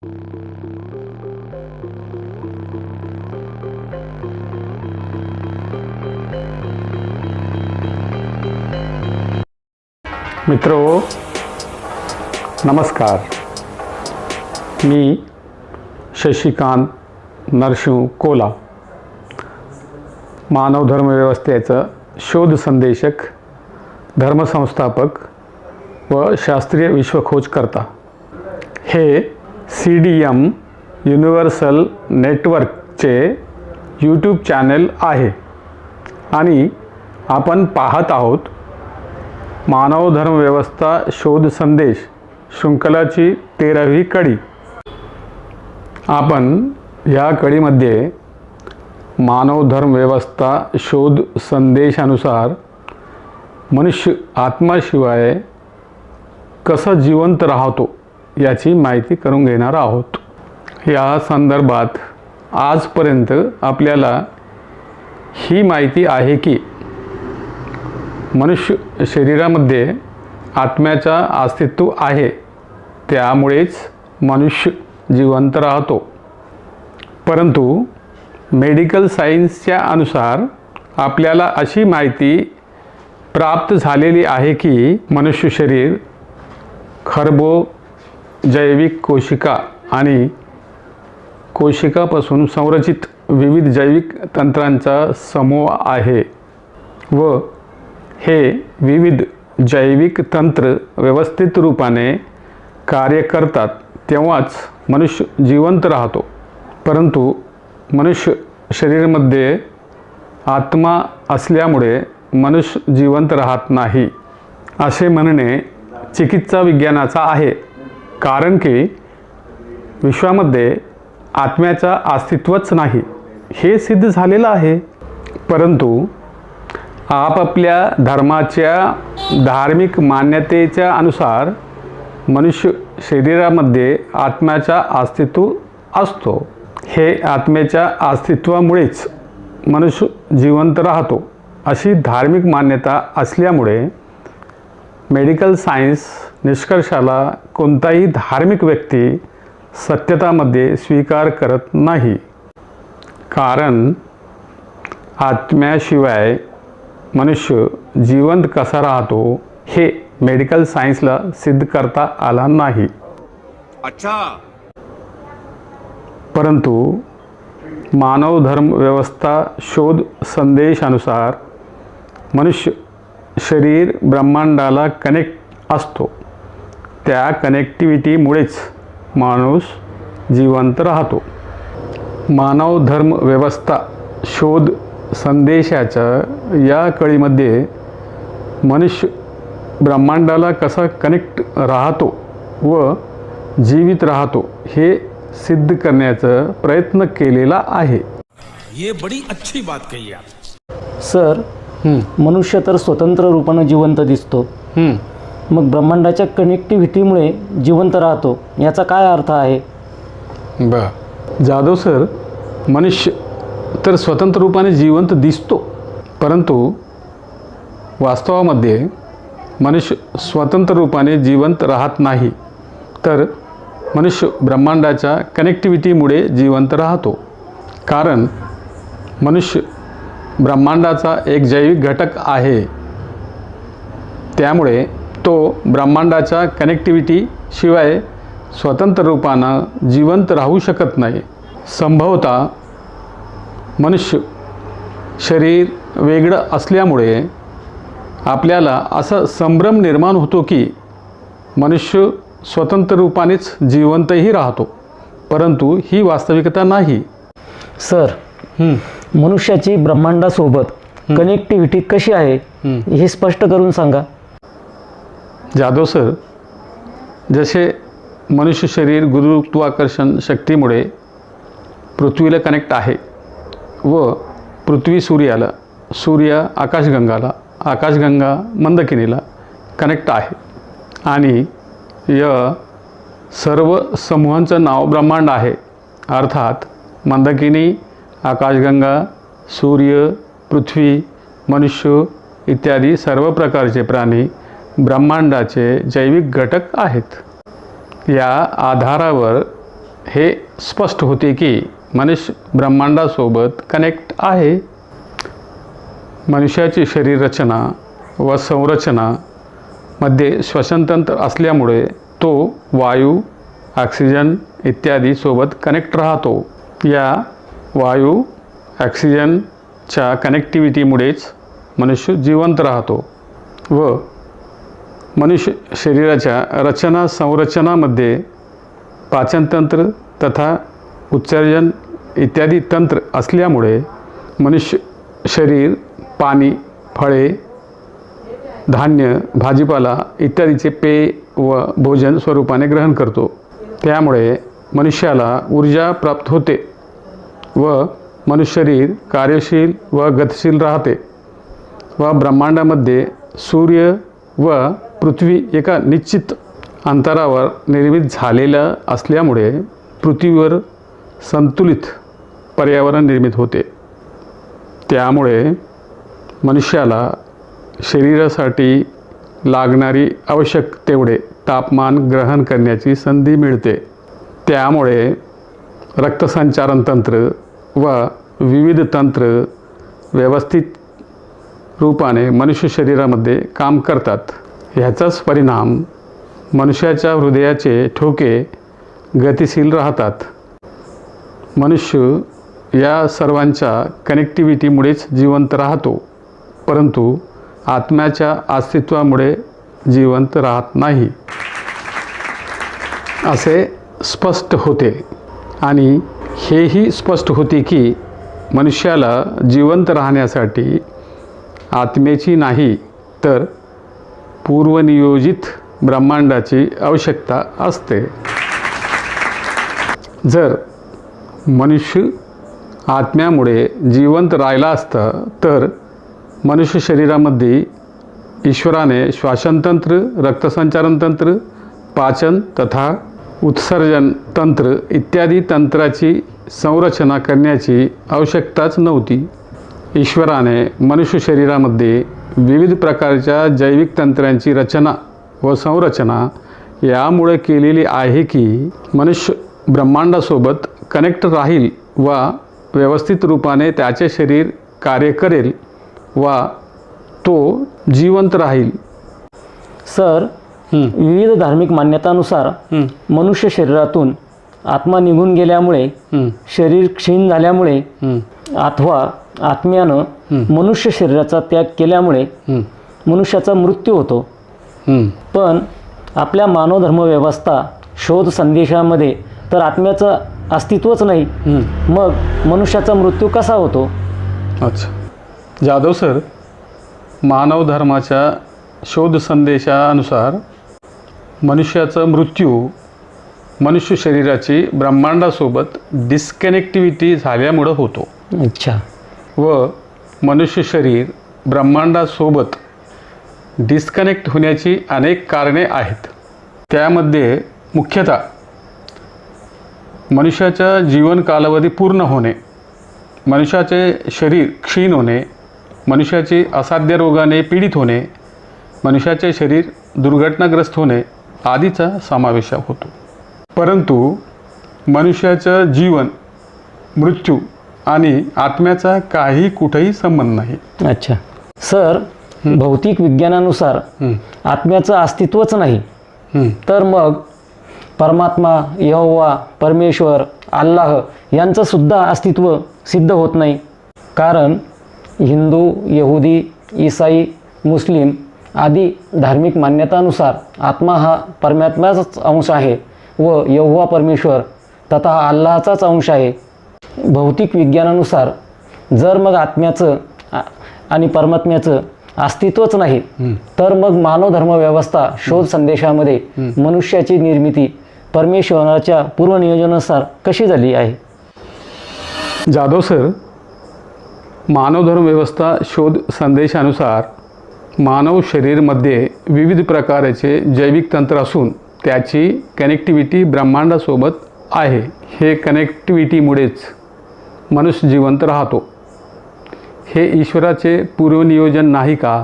मित्रहो, नमस्कार. मी शशिकांत नरसिंह कोला, मानव धर्म व्यवस्थेचं शोध संदेशक, धर्मसंस्थापक व शास्त्रीय विश्वखोजकर्ता. हे CDM युनिव्हर्सल नेटवर्कचे यूट्यूब चॅनल आहे आणि आपण पाहत आहोत मानव धर्म व्यवस्था शोध संदेश शृंखलाची 13वी कडी. आपण या कडीमध्ये मानव धर्म व्यवस्था शोध संदेशानुसार मनुष्य आत्म्याशिवाय कसं जिवंत राहतो याची माहिती करून घेणार आहोत. या संदर्भात आजपर्यंत आपल्याला ही माहिती आहे की मनुष्य शरीरामध्ये आत्म्याचा अस्तित्व आहे, त्यामुळेच मनुष्य जिवंत राहतो. परंतु मेडिकल सायन्सच्या अनुसार आपल्याला अशी माहिती प्राप्त झालेली आहे की मनुष्य शरीर खरबो जैविक कोशिका आणि कोशिकापासून संरचित विविध जैविक तंत्रांचा समूह आहे व हे विविध जैविक तंत्र व्यवस्थित रूपाने कार्य करतात तेव्हाच मनुष्य जिवंत राहतो. परंतु मनुष्य शरीरामध्ये आत्मा असल्यामुळे मनुष्य जिवंत राहत नाही असे म्हणणे चिकित्सा विज्ञानाचा आहे. कारण की विश्वामध्ये आत्म्याचा अस्तित्वच नाही हे सिद्ध झालेलं आहे. परंतु आपापल्या धर्माच्या धार्मिक मान्यतेच्या अनुसार मनुष्य शरीरामध्ये आत्म्याचा अस्तित्व असतो. हे आत्म्याच्या अस्तित्वामुळेच मनुष्य जिवंत राहतो अशी धार्मिक मान्यता असल्यामुळे मेडिकल सायन्स निष्कर्षाला कोणताही धार्मिक व्यक्ती सत्यतामध्ये स्वीकार करत नाही. कारण आत्म्याशिवाय मनुष्य जिवंत कसा राहतो हे मेडिकल सायन्सला सिद्ध करता आला नाही. अच्छा. परंतु मानव धर्म व्यवस्था शोध संदेशानुसार मनुष्य शरीर ब्रह्मांडाला कनेक्ट असतो. त्या कनेक्टिव्हिटीमुळेच माणूस जिवंत राहतो. मानव धर्म व्यवस्था शोध संदेशाच्या या कळीमध्ये मनुष्य ब्रह्मांडाला कसा कनेक्ट राहतो व जीवित राहतो हे सिद्ध करण्याचा प्रयत्न केलेला आहे. ये बड़ी अच्छी बात कही आप. सर, मनुष्य तर स्वतंत्र रूपानं जिवंत दिसतो, मग ब्रह्मांडाच्या कनेक्टिव्हिटीमुळे जिवंत राहतो याचा काय अर्थ आहे? जाधव सर, मनुष्य तर स्वतंत्र रूपाने जिवंत दिसतो, परंतु वास्तवामध्ये मनुष्य स्वतंत्र रूपाने जिवंत राहत नाही, तर मनुष्य ब्रह्मांडाच्या कनेक्टिव्हिटीमुळे जिवंत राहतो. कारण मनुष्य ब्रह्मांडाचा एक जैविक घटक आहे, त्यामुळे तो ब्रह्मांडाच्या कनेक्टिव्हिटीशिवाय स्वतंत्र रूपानं जिवंत राहू शकत नाही. संभवतः मनुष्य शरीर वेगळं असल्यामुळे आपल्याला असा संभ्रम निर्माण होतो की मनुष्य स्वतंत्र रूपानेच जिवंतही राहतो, परंतु ही वास्तविकता नाही. सर, मनुष्याची ब्रह्मांडासोबत कनेक्टिव्हिटी कशी आहे हे स्पष्ट करून सांगा. जाधव सर, जसे मनुष्य शरीर गुरुत्वाकर्षण शक्तीमुळे पृथ्वीला कनेक्ट आहे व पृथ्वी सूर्याला, सूर्य आकाशगंगाला, आकाशगंगा मंदकिनीला कनेक्ट आहे आणि या सर्व समूहांचं नाव ब्रह्मांड आहे. अर्थात मंदकिनी, आकाशगंगा, सूर्य, पृथ्वी, मनुष्य इत्यादी सर्व प्रकारचे प्राणी ब्रह्मांडाचे जैविक घटक आहेत. या आधारावर हे स्पष्ट होते की मनुष्य ब्रह्मांडासोबत कनेक्ट आहे. मनुष्याची शरीर रचना व संरचनामध्ये श्वसनतंत्र असल्यामुळे तो वायू, ऑक्सिजन इत्यादी सोबत कनेक्ट राहतो. या वायू, ऑक्सिजनच्या कनेक्टिव्हिटीमुळेच मनुष्य जिवंत राहतो व मनुष्य शरीराच्या रचना संरचनामध्ये पाचनतंत्र तथा उत्सर्जन इत्यादी तंत्र असल्यामुळे मनुष्य शरीर पाणी, फळे, धान्य, भाजीपाला इत्यादीचे पेय व भोजन स्वरूपाने ग्रहण करतो. त्यामुळे मनुष्याला ऊर्जा प्राप्त होते व मनुष्य शरीर कार्यशील व गतिशील राहते व ब्रह्मांडामध्ये सूर्य व पृथ्वी एका निश्चित अंतरावर निर्मित झालेल्या असल्यामुळे पृथ्वीवर संतुलित पर्यावरण निर्मित होते. त्यामुळे मनुष्याला शरीरासाठी लागणारी आवश्यक तेवढे तापमान ग्रहण करण्याची संधी मिळते. त्यामुळे रक्तसंचारण तंत्र व विविध तंत्र व्यवस्थित रूपाने मनुष्य शरीरामध्ये काम करतात. ह्याचाच परिणाम मनुष्याच्या हृदयाचे ठोके गतिशील राहतात. मनुष्य या सर्वांच्या कनेक्टिव्हिटीमुळेच जिवंत राहतो, परंतु आत्म्याच्या अस्तित्वामुळे जिवंत राहत नाही असे स्पष्ट होते. आणि हेही स्पष्ट होते की मनुष्याला जिवंत राहण्यासाठी आत्मेची नाही तर पूर्वनियोजित ब्रह्मांडाची आवश्यकता असते. जर मनुष्य आत्म्यामुळे जिवंत राहिला असता तर मनुष्य शरीरामध्ये ईश्वराने श्वासनतंत्र, रक्तसंचारण तंत्र, पाचन तथा उत्सर्जन तंत्र इत्यादी तंत्राची संरचना करण्याची आवश्यकताच नव्हती. ईश्वराने मनुष्य शरीरामध्ये विविध प्रकारच्या जैविक तंत्रांची रचना व संरचना यामुळे केलेली आहे की मनुष्य ब्रह्मांडासोबत कनेक्ट राहील व व्यवस्थित रूपाने त्याचे शरीर कार्य करेल व तो जिवंत राहील. सर, विविध धार्मिक मान्यतानुसार मनुष्य शरीरातून आत्मा निघून गेल्यामुळे, शरीर क्षीण झाल्यामुळे अथवा आत्म्यानं मनुष्य शरीराचा त्याग केल्यामुळे मनुष्याचा मृत्यू होतो. पण आपल्या मानवधर्म व्यवस्था शोध संदेशामध्ये तर आत्म्याचं अस्तित्वच नाही. मग मनुष्याचा मृत्यू कसा होतो? अच्छा जाधव सर, मानव धर्माच्या शोध संदेशानुसार मनुष्याचा मृत्यू मनुष्य शरीराची ब्रह्मांडासोबत डिस्कनेक्टिव्हिटी झाल्यामुळं होतो. अच्छा. व मनुष्य शरीर ब्रह्मांडासोबत डिस्कनेक्ट होण्याची अनेक कारणे आहेत. त्यामध्ये मुख्यतः मनुष्याचा जीवन कालावधी पूर्ण होणे, मनुष्याचे शरीर क्षीण होणे, मनुष्याची असाध्य रोगाने पीडित होणे, मनुष्याचे शरीर दुर्घटनाग्रस्त होणे आदीचा समावेश होतो. परंतु मनुष्याचं जीवन, मृत्यू आणि आत्म्याचा काही कुठेही संबंध नाही. अच्छा सर, भौतिक विज्ञानानुसार आत्म्याचं अस्तित्वच नाही, तर मग परमात्मा, यहोवा, परमेश्वर, अल्लाह यांचं सुद्धा अस्तित्व सिद्ध होत नाही. कारण हिंदू, यहुदी, ईसाई, मुस्लिम आदी धार्मिक मान्यतानुसार आत्मा हा परमात्म्याचाच अंश आहे व यहोवा परमेश्वर तथा अल्लाहचाच अंश आहे. भौतिक विज्ञानानुसार जर मग आत्म्याचं आणि परमात्म्याचं अस्तित्वच नाही, तर मग मानवधर्म व्यवस्था शोध संदेशामध्ये मनुष्याची निर्मिती परमेश्वराच्या पूर्वनियोजनानुसार कशी झाली आहे? जाधव सर, मानवधर्म व्यवस्था शोध संदेशानुसार मानव शरीरमध्ये विविध प्रकारचे जैविक तंत्र असून त्याची कनेक्टिव्हिटी ब्रह्मांडासोबत आहे. हे कनेक्टिव्हिटीमुळेच मनुष्य जिवंत राहतो. हे ईश्वराचे पूर्वनियोजन नाही का?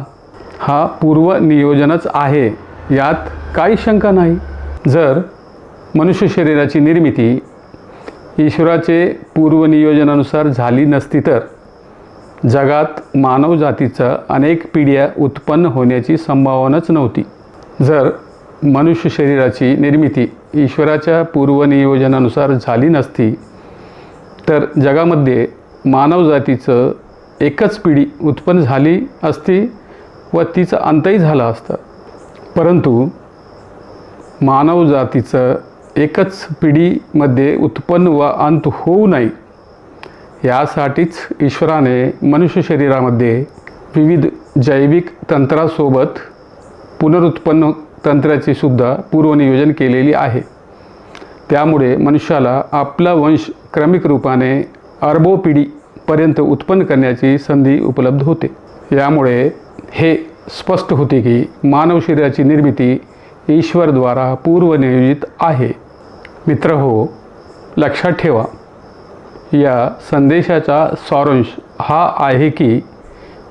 हा पूर्वनियोजनच आहे, यात काही शंका नाही. जर मनुष्य शरीराची निर्मिती ईश्वराचे पूर्वनियोजनानुसार झाली नसती तर जगात मानव जातीचा अनेक पिढ्या उत्पन्न होण्याची संभावनाच नव्हती. जर मनुष्य शरीराची निर्मिती ईश्वराच्या पूर्वनियोजनानुसार झाली नसती तर जगामध्ये मानव जातीचं एकच पिढी उत्पन्न झाली असती व तिचा अंतही झाला असता. परंतु मानव जातीचं एकच पिढीमध्ये उत्पन्न व अंत होऊ नये यासाठीच ईश्वराने मनुष्य शरीरामध्ये विविध जैविक तंत्रासोबत पुनरुत्पन्न तंत्राचे सुद्धा पूर्वनियोजन केलेली आहे. त्यामुळे मनुष्याला आपला वंश क्रमिक रूपाने अरबो पिढीपर्यंत उत्पन्न करण्याची संधी उपलब्ध होते. यामुळे हे स्पष्ट होते की मानव शरीराची निर्मिती ईश्वरद्वारा पूर्वनियोजित आहे. मित्रहो, लक्षात ठेवा, या संदेशाचा सारांश हा आहे की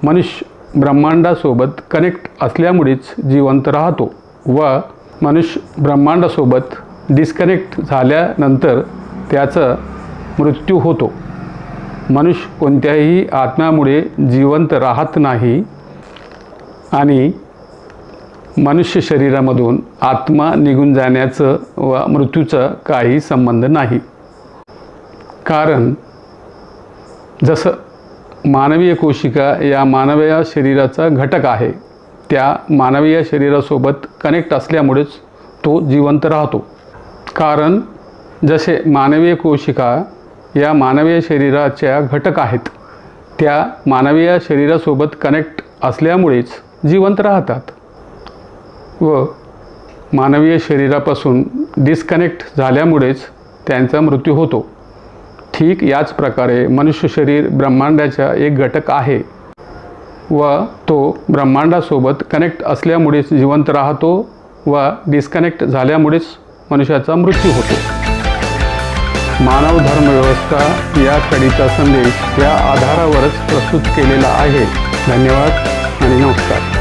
मनुष्य ब्रह्मांडासोबत कनेक्ट असल्यामुळेच जिवंत राहतो व मनुष्य ब्रह्मांडासोबत डिस्कनेक्ट झाल्यानंतर त्याचा मृत्यू होतो. मनुष्य कोणत्याही आत्म्यामुळे जिवंत राहत नाही आणि मनुष्य शरीरामधून आत्मा निघून जाण्याचं व मृत्यूचा काही संबंध नाही. कारण जसं मानवीय कोशिका या मानवीय शरीराचा घटक आहे, त्या मानवीय शरीरासोबत कनेक्ट असल्यामुळेच तो जिवंत राहतो. कारण जसे मानवीय कोशिका या मानवीय शरीराच्या घटक आहेत, त्या मानवीय शरीरासोबत कनेक्ट असल्यामुळेच जिवंत राहतात व मानवीय शरीरापासून डिस्कनेक्ट झाल्यामुळेच त्यांचा मृत्यू होतो. ठीक याच प्रकारे मनुष्य शरीर ब्रह्मांडाचा एक घटक आहे व तो ब्रह्मांडासोबत कनेक्ट असल्यामुळेच जिवंत राहतो व डिस्कनेक्ट झाल्यामुळेच मनुष्याचा मृत्यू होतो. मानव धर्मव्यवस्था या कडीचा संदेश या आधारावरच प्रस्तुत केलेला आहे. धन्यवाद आणि नमस्कार.